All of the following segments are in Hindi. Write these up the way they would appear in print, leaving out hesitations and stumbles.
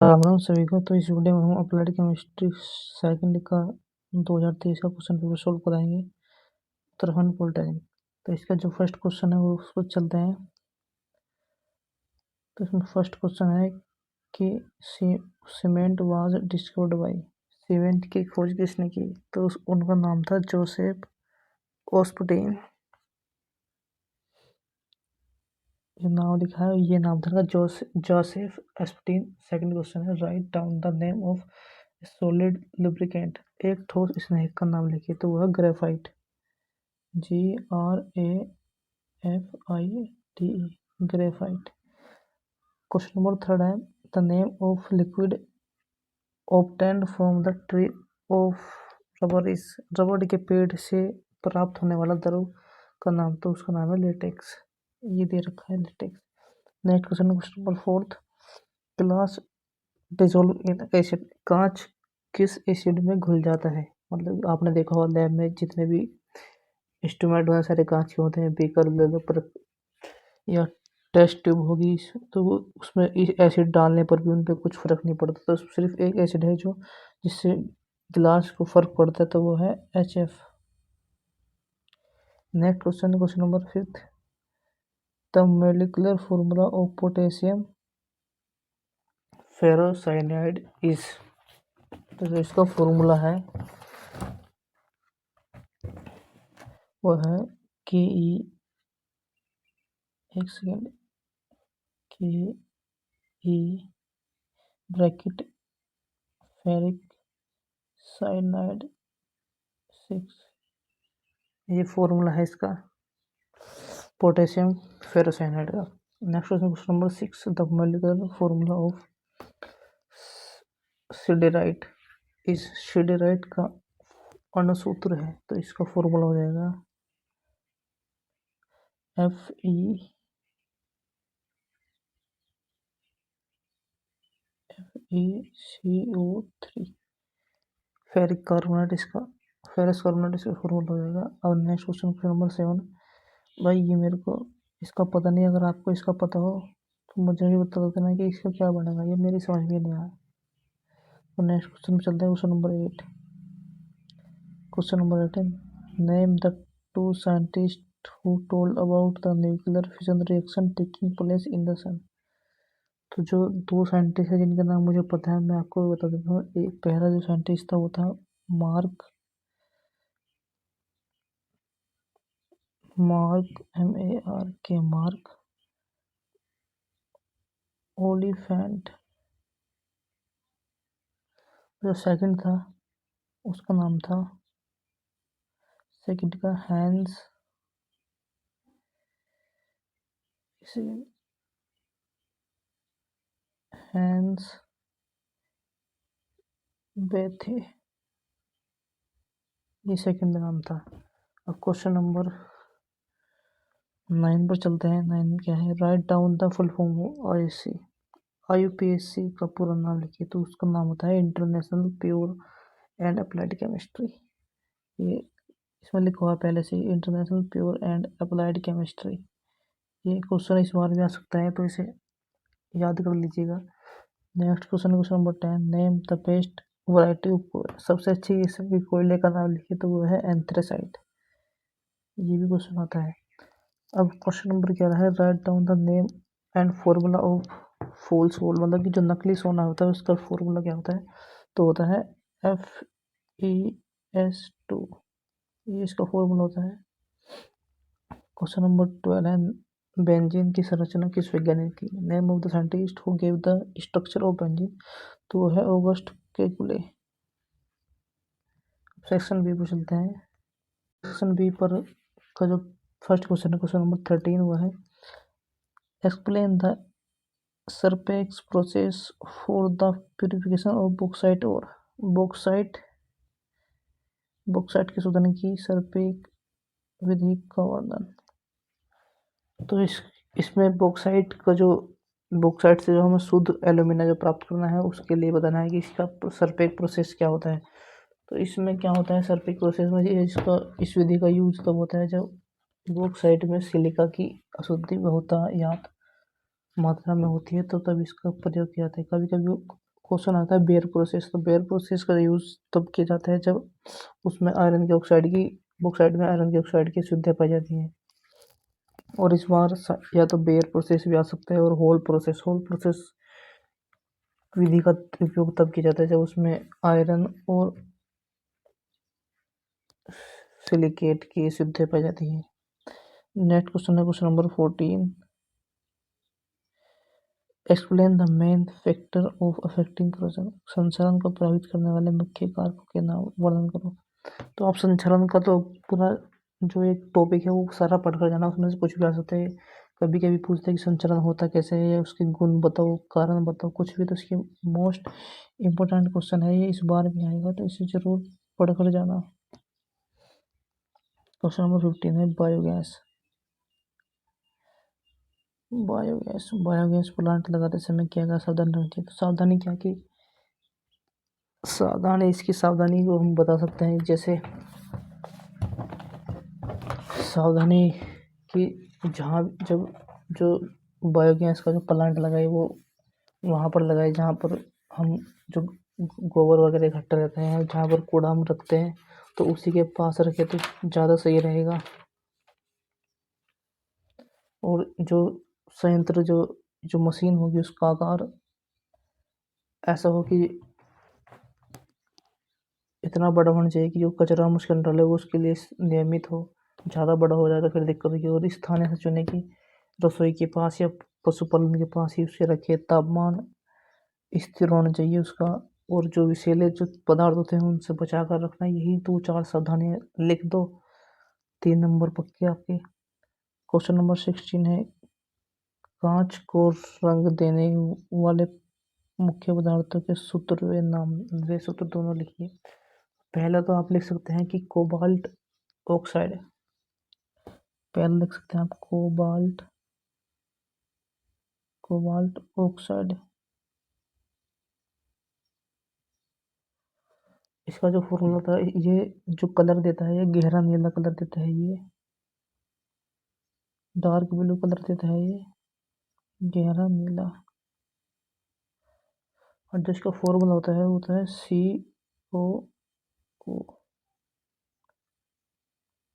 राम राम सभी को। तो इस वीडियो में हम अप्लाइड केमिस्ट्री सेकंड का 2023 का क्वेश्चन पेपर सोल्व कराएंगे उत्तराखंड पॉलिटेक्निक। तो इसका जो फर्स्ट क्वेश्चन है वो उसको चलते हैं। तो इसमें फर्स्ट क्वेश्चन है कि cement was discovered by, cement की खोज किसने की? तो उनका नाम था जोसेफ ओस्पुटेन। ये नाम लिखा है, ये नाम था जोसेफ एस्पुटीन। सेकंड क्वेश्चन है, right down the name of solid lubricant. एक ठोस स्नेहक का नाम लिखिए। तो वह graphite, GRAFITE, graphite. Question number third है, the name of liquid obtained from the tree of rubber is. Rubber के पेड़ से प्राप्त होने वाला द्रव का नाम, तो उसका नाम है लेटेक्स। ये दे रखा है latex. Next question number fourth, glass dissolve in acid. कांच किस एसिड में घुल जाता है? मतलब आपने देखा होगा लैब में जितने भी इंस्ट्रूमेंट बहुत सारे कांच के होते हैं, बीकर ले लो पर या टेस्ट ट्यूब होगी, तो उसमें इस एसिड डालने पर भी उन पर कुछ फर्क नहीं पड़ता। तो सिर्फ एक एसिड है जो जिससे गिलास को फर्क पड़ता है, तो वो है HF। Next question number fifth, the molecular formula of potassium ferrocyanide is. तो जो इसका फॉर्मूला है वो है KE, एक second, KE bracket ferric cyanide 6। ये फॉर्मूला है इसका पोटेशियम फेरोसाइनाइड का। Next question number 6, the molecular formula of siderite इस। सिडेराइट का अणुसूत्र है, तो इसका फॉर्मूला हो जाएगा FeCO3। फेरिक कार्बोनेट इसका, फेरस कार्बोनेट इसका फॉर्मूला हो जाएगा। और नेक्स्ट क्वेश्चन नंबर 7, भाई ये मेरे को इसका पता नहीं, अगर आपको इसका पता हो तो मुझे भी बता देना कि इसका क्या बनेगा, ये मेरी समझ में नहीं आया। तो नेक्स्ट क्वेश्चन में चलते हैं। क्वेश्चन नंबर 8 है, name the two scientist who told about the nuclear fission reaction taking place in the sun. तो जो दो साइंटिस्ट है जिनका नाम मुझे पता है, मैं आपको भी बता देता हूँ। एक पहला जो साइंटिस्ट था वो था मार्क मार्क ओलिफेंट। जो सेकंड था उसका नाम था, सेकंड का हैंस बेथे, ये सेकंड नाम था। अब क्वेश्चन नंबर 9 पर चलते हैं। 9 क्या है, right down the full form IUPAC का पूरा नाम लिखिए। तो उसका नाम होता है international pure and applied chemistry. ये इसमें लिखा हुआ पहले से, international pure and applied chemistry. ये क्वेश्चन इस बार भी आ सकता है, तो इसे याद कर लीजिएगा। Next question number 10, name the best variety of coal. सबसे अच्छी किस्म कोयले का नाम लिखिए। तो वो है एंथ्रेसाइट। ये भी क्वेश्चन आता है। अब क्वेश्चन नंबर 11 है, right down the name and formula of fool's gold. मतलब कि जो नकली सोना होता है उसका फॉर्मूला क्या होता है? तो होता है FeS2। ये इसका फॉर्मूला होता है। क्वेश्चन नंबर 12 है, बेंजीन की संरचना किस वैज्ञानिक की? Name of the scientist who give the structure of benzene. तो वो है ऑगस्ट केकुले। सेक्शन बी पर चलते हैं। सेक्शन बी पर का जो फर्स्ट क्वेश्चन है, क्वेश्चन नंबर 13, वो है, explain the Serpeck's process for the purification of bauxite और बॉक्साइट के शोधन की सरपेक विधि का वर्णन। तो इसमें बॉक्साइट से जो हमें शुद्ध एल्यूमिना जो प्राप्त करना है उसके लिए बताना है कि इसका सरपेक प्रोसेस क्या होता है। तो इसमें क्या होता है सरपेक प्रोसेस में, इस विधि का यूज तब होता है जब बॉक्साइट में सिलिका की अशुद्धि बहुतायत मात्रा में होती है, तो तब इसका प्रयोग किया जाता है। कभी कभी क्वेश्चन आता है बेयर प्रोसेस। तो बेयर प्रोसेस का यूज़ तब किया जाता है जब उसमें आयरन की ऑक्साइड में आयरन की ऑक्साइड की शुद्धियाँ पाई जाती हैं। और इस बार या तो बेयर प्रोसेस भी आ सकता है और होल प्रोसेस विधि का उपयोग तब किया जाता है जब उसमें आयरन और सिलिकेट की शुद्धियाँ पाई जाती हैं। नेक्स्ट क्वेश्चन है question number 14। Explain the main factor of affecting corrosion. संक्षारण को प्रभावित करने वाले मुख्य कारकों के नाम वर्णन करो। तो आप संक्षारण का तो पूरा जो एक टॉपिक है वो सारा पढ़कर जाना, उसमें से कुछ भी आ सकता है। कभी कभी पूछते हैं कि संचरण होता कैसे है, या उसके गुण बताओ, कारण बताओ, कुछ भी। तो इसके मोस्ट इम्पोर्टेंट क्वेश्चन है ये, इस बार भी आएगा, तो इसे जरूर पढ़कर जाना। क्वेश्चन नंबर 15 है बायोगैस। बायोगैस प्लांट लगाते समय क्या क्या सावधानी रखनी चाहिए। तो सावधानी क्या की सावधानी, इसकी सावधानी को हम बता सकते हैं। जैसे सावधानी कि जहाँ जब जो बायोगैस का जो प्लांट लगाए वो वहाँ पर लगाए जहाँ पर हम जो गोबर वगैरह इकट्ठा रहते हैं, जहाँ पर कूड़ा हम रखते हैं, तो उसी के पास रखे तो ज़्यादा सही रहेगा। और जो संयंत्र जो मशीन होगी उसका आकार ऐसा हो कि इतना बड़ा होना चाहिए कि जो कचरा हम उसके अंदर डाले वो उसके लिए नियमित हो। ज़्यादा बड़ा हो जाए तो फिर दिक्कत होगी। और स्थान ऐसा चुने कि रसोई के पास या पशुपालन के पास ही उसे रखे। तापमान स्थिर होना चाहिए उसका। और जो विषैले जो पदार्थ होते हैं उनसे बचा कर रखना। यही 2-4 सावधानियाँ लिख दो, 3 नंबर पक्के आपके। क्वेश्चन नंबर 16 है कांच को रंग देने वाले मुख्य पदार्थों के सूत्र वे सूत्र दोनों लिखिए। पहला तो आप लिख सकते हैं कि कोबाल्ट ऑक्साइड। पहला लिख सकते हैं आप कोबाल्ट ऑक्साइड। इसका जो फॉर्मूला होता है, ये जो कलर देता है ये गहरा नीला कलर देता है, ये डार्क ब्लू कलर देता है, ये गहरा नीला। और जो इसका फॉर्मूला होता है वो होता है CO।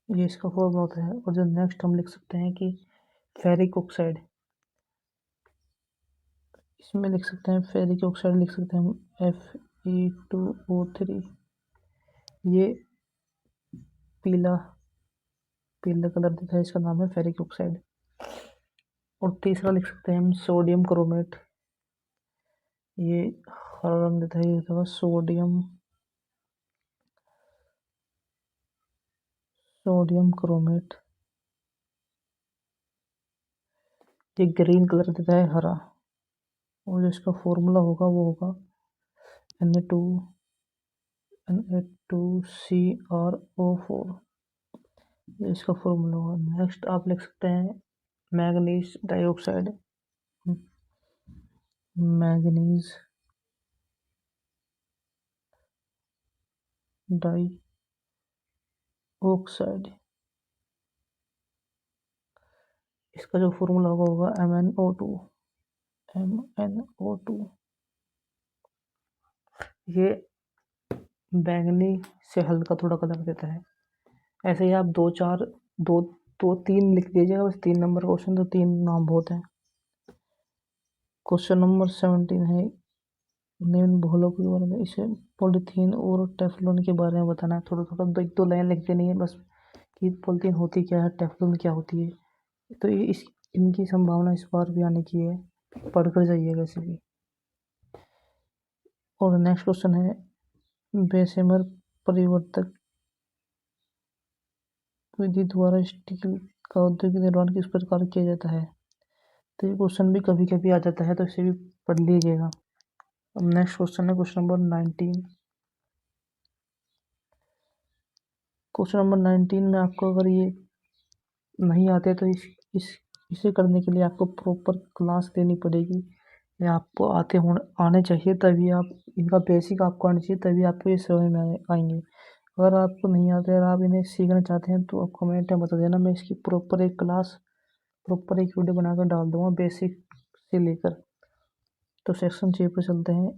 ये इसका फॉर्मूला होता है। और जो नेक्स्ट हम लिख सकते हैं कि फेरिक ऑक्साइड। इसमें लिख सकते हैं फेरिक ऑक्साइड, लिख सकते हैं हम Fe2O3। ये पीला पीला कलर देता है, इसका नाम है फेरिक ऑक्साइड। और तीसरा लिख सकते हैं हम सोडियम क्रोमेट। ये हरा रंग देता है, ये होता है सोडियम क्रोमेट। ये ग्रीन कलर देता है, हरा। और जो इसका फॉर्मूला होगा वो होगा Na2CrO4। ये इसका फॉर्मूला होगा। नेक्स्ट आप लिख सकते हैं मैग्नीज डाइऑक्साइड। मैग्नीज डाइऑक्साइड, इसका जो फॉर्मूला होगा MnO2। ये बैंगनी से हल्का थोड़ा कलर देता है। ऐसे ही आप 3 लिख दीजिएगा, बस 3 नंबर क्वेश्चन, तो 3 नाम बहुत हैं। क्वेश्चन नंबर 17 है निम्न बहुलकों के बारे में। इसे पॉलीथीन और टेफ्लॉन के बारे में बताना है। थोड़ा थोड़ा 1-2 लाइन लिख देनी है बस कि पॉलीथीन होती क्या है, टेफ्लॉन क्या होती है। तो ये इनकी संभावना इस बार भी आने की है, पढ़कर जाइएगा इसे भी। और नेक्स्ट क्वेश्चन है बेसेमर परिवर्तक विधि द्वारा स्टील का औद्योगिक निर्माण किस प्रकार किया जाता है। तो ये क्वेश्चन भी कभी कभी आ जाता है, तो इसे भी पढ़ लीजिएगा। अब नेक्स्ट क्वेश्चन है क्वेश्चन नंबर 19। क्वेश्चन नंबर 19 में आपको अगर ये नहीं आते तो इसे करने के लिए आपको प्रॉपर क्लास लेनी पड़ेगी, या आपको आने चाहिए, तभी आप इनका बेसिक आपको आना चाहिए, तभी आपको ये समझ में आएंगे। अगर आपको नहीं आते और आप इन्हें सीखना चाहते हैं तो आप कमेंट में बता देना, मैं इसकी प्रॉपर एक वीडियो बनाकर डाल दूंगा बेसिक से लेकर। तो सेक्शन 6 पर चलते हैं।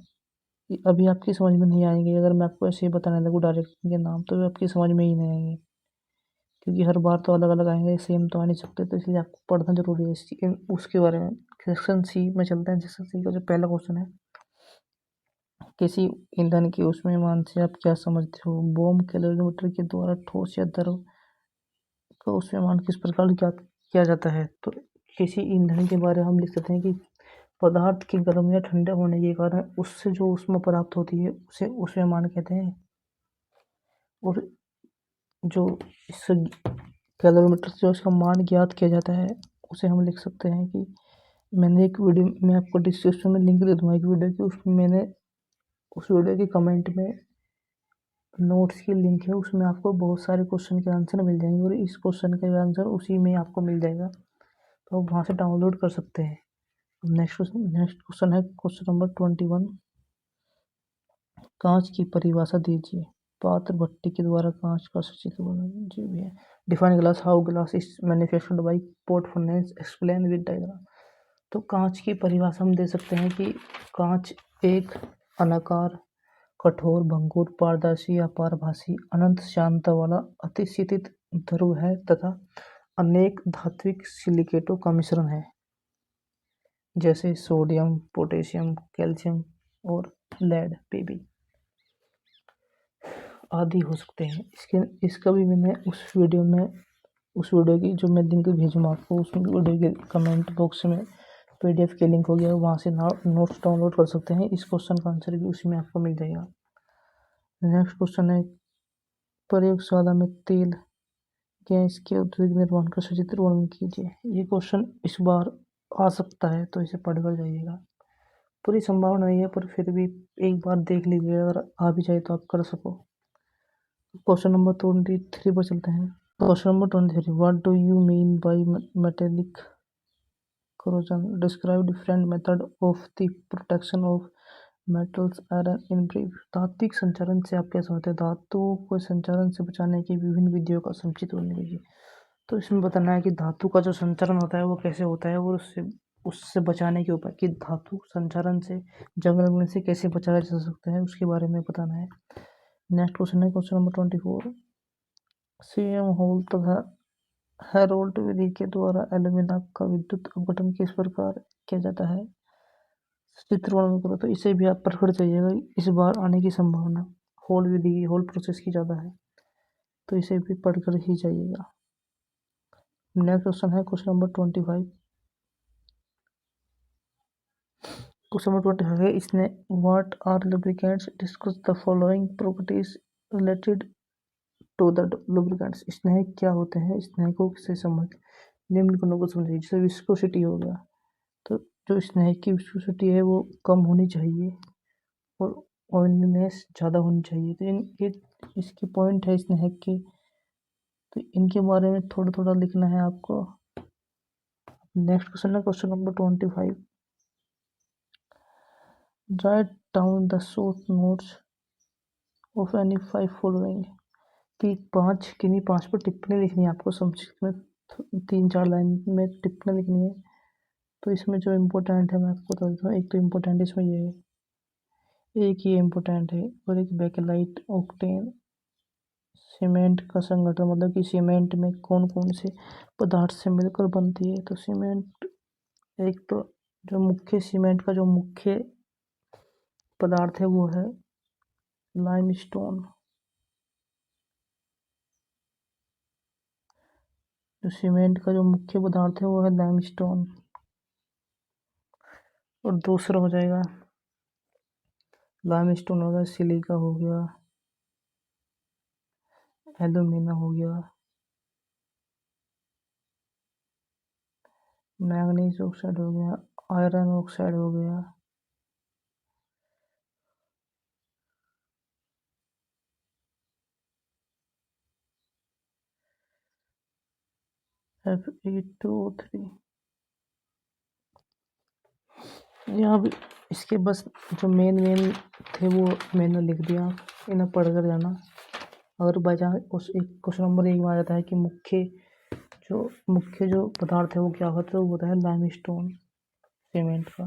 अभी आपकी समझ में नहीं आएंगे। अगर मैं आपको ऐसे ही बताने लगूँ डायरेक्ट इनके नाम, तो वे आपकी समझ में ही नहीं आएंगे, क्योंकि हर बार तो अलग अलग आएंगे, सेम तो आ नहीं सकते। तो इसलिए आपको पढ़ना जरूरी है उसके बारे में। सेक्शन सी में चलते हैं। सेक्शन सी का जो पहला क्वेश्चन है, किसी ईंधन के उसमें मान से आप क्या समझते हो? बॉम्ब कैलोरीमीटर के द्वारा ठोस या द्रव का उसमें मान किस प्रकार ज्ञात किया जाता है? तो किसी ईंधन के बारे में हम लिख सकते हैं कि पदार्थ के गर्म या ठंडे होने के कारण उससे जो ऊष्मा प्राप्त होती है उसे ऊष्मायमान कहते हैं। और जो इस कैलोरीमीटर से जो इसका मान ज्ञात किया जाता है उसे हम लिख सकते हैं कि मैंने एक वीडियो, मैं आपको डिस्क्रिप्शन में लिंक दे दूंगा एक वीडियो की, उसमें मैंने उस वीडियो के कमेंट में नोट्स की लिंक है, उसमें आपको बहुत सारे क्वेश्चन के आंसर मिल जाएंगे और इस क्वेश्चन का भी आंसर उसी में आपको मिल जाएगा, तो आप वहाँ से डाउनलोड कर सकते हैं। नेक्स्ट क्वेश्चन है क्वेश्चन नंबर 21। कांच की परिभाषा दीजिए। पात्र भट्टी के द्वारा कांच का सचित्र वर्णन जी भी है। Define glass, how glass is manufactured by port furnace, explain with diagram. तो कांच की परिभाषा हम दे सकते हैं कि कांच एक अनाकार, कठोर, भंगुर, पारदर्शी या पारभासी, अनंत श्यानता वाला अतिशीतित ध्रुव है तथा अनेक धात्विक सिलिकेटों का मिश्रण है, जैसे सोडियम, पोटेशियम, कैल्शियम और लेड, पीबी आदि हो सकते हैं। इसका भी मैंने उस वीडियो की जो मैं लिंक भेजूँगा आपको, उस वीडियो के कमेंट बॉक्स में पीडीएफ के लिंक हो गया, वहाँ से नोट्स डाउनलोड कर सकते हैं। इस क्वेश्चन का आंसर भी उसी में आपको मिल जाएगा। नेक्स्ट क्वेश्चन है, प्रयोगशाला में तेल गैस के औद्योगिक निर्माण का सचित्र वर्णन कीजिए। ये क्वेश्चन इस बार आ सकता है, तो इसे पढ़कर जाइएगा। पूरी संभावना नहीं है, पर फिर भी एक बार देख लीजिए, अगर आ भी जाए तो आप कर सको। क्वेश्चन नंबर 23 पर चलते हैं। Question number 23, what do you mean by metallic corrosion? Describe different method of the protection of metals iron in brief. धात्विक संचालन से आप क्या समझते हैं? धातुओं को संचालन से बचाने की विभिन्न विधियों का संक्षिप्त वर्णन कीजिए। तो इसमें बताना है कि धातु का जो संचालन होता है वो कैसे होता है, और उससे बचाने के उपाय, कि धातु संचालन से, जंग लगने से कैसे बचाया जा सकता है, उसके बारे में बताना है। नेक्स्ट क्वेश्चन है क्वेश्चन नंबर 24। सीएम होल तथा हेरोल्ड विधि के द्वारा एल्यूमिना का विद्युत अपघटन किस प्रकार किया जाता है? चित्र वर्णन करो। तो इसे भी आप पढ़कर जाइएगा, इस बार आने की संभावना होल विधि की, होल प्रोसेस की ज़्यादा है, तो इसे भी पढ़कर ही जाइएगा। नेक्स्ट क्वेश्चन है क्वेश्चन नंबर 25। क्वेश्चन नंबर 25 है, इसने what are lubricants, discuss the following properties related to the lubricants. स्नेह क्या होते हैं? स्नेह को किससे संबंधित निम्न गुणों को समझिए। जैसे विस्कोसिटी हो गया, तो जो स्नेह की विस्कोसिटी है वो कम होनी चाहिए और ऑयलीनेस ज़्यादा होनी चाहिए। तो ये इसके पॉइंट है स्नेह के, तो इनके बारे में थोड़ा थोड़ा लिखना है आपको। नेक्स्ट क्वेश्चन है question number 25। Right down the short notes of any 5 following. कि किन्हीं 5 पर टिप्पणी लिखनी है आपको, संक्षिप्त में 3-4 लाइन में टिप्पणी लिखनी है। तो इसमें जो इम्पोर्टेंट है मैं आपको बता देता हूँ। एक तो इम्पोर्टेंट इसमें ये है, एक ये इम्पोर्टेंट है, और एक बेकेलाइट ऑक्टेन सीमेंट का संगठन, मतलब कि सीमेंट में कौन कौन से पदार्थ से मिलकर बनती है। तो सीमेंट, एक तो जो मुख्य सीमेंट का जो मुख्य पदार्थ है वो है लाइमस्टोन। जो सीमेंट का जो मुख्य पदार्थ है वो है लाइमस्टोन। और दूसरा हो जाएगा, लाइमस्टोन हो गया, सिलिका हो गया, एल्यूमिना हो गया, मैग्नीज ऑक्साइड हो गया, आयरन ऑक्साइड हो गया, Fe2O3। यहाँ भी इसके बस जो मेन थे वो मैंने लिख दिया, इन्हें पढ़ कर जाना। अगर बाई चांस उस एक क्वेश्चन नंबर 1 में आ जाता है कि मुख्य जो पदार्थ है वो क्या होता है, वो होता है लाइमस्टोन सीमेंट का।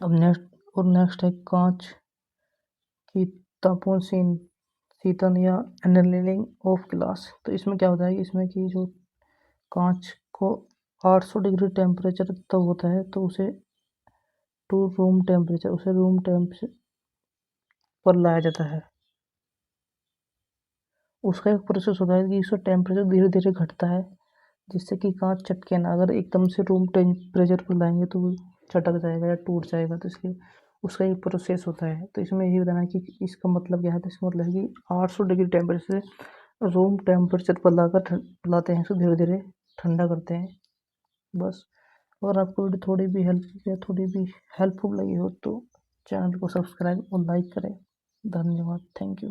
अब नेक्स्ट है कांच की तापून शीतन या एनलिंग ऑफ ग्लास। तो इसमें क्या होता है कि इसमें कि जो कांच को 800 डिग्री टेम्परेचर तब होता है तो उसे रूम टेम्परेचर पर लाया जाता है। उसका एक प्रोसेस होता है कि इसका टेम्परेचर धीरे धीरे घटता है जिससे कि कांच चटके ना। अगर एकदम से रूम टेम्परेचर पर लाएंगे तो वो चटक जाएगा या टूट जाएगा, तो इसलिए उसका एक प्रोसेस होता है। तो इसमें यही बताना है कि इसका मतलब क्या है। तो इसका मतलब है कि 800 डिग्री टेम्परेचर से रूम टेम्परेचर पर लाते हैं, तो धीरे धीरे ठंडा करते हैं। बस। अगर आपको वीडियो थोड़ी भी हेल्पफुल लगी हो तो चैनल को सब्सक्राइब और लाइक करें। धन्यवाद। Thank you.